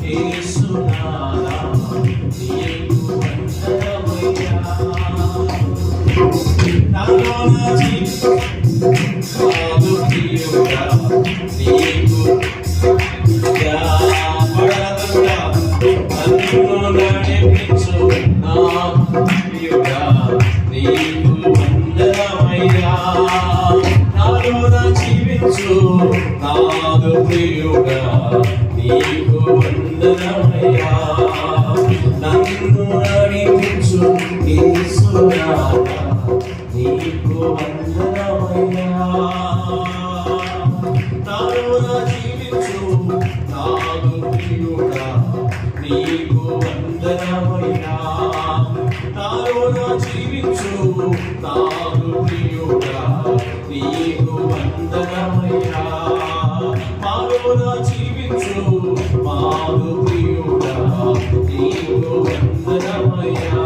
యేసునాథా నీకు వందనమయ్యా. నాలోన జీవించు ప్రియుడా నీకు పడదుగా నన్ను నడిపించు నా ప్రియుడా నీకు వందనమయ్యా. నాలోన జీవించు నాదు ప్రియుడా నీకు వందనమయ్యా. నన్ను నడిపించు యేసునాథా నీకు వందనమయ్యా. నాలోన జీవించు నాదు ప్రియుడా నీకు వందనమయ్యా. నాలోన జీవించు నాదు ప్రియుడా నీకు వందనమయ్యా. మాలోన జీవించు మాదు ప్రియుడా నీకు వందనమయ్యా.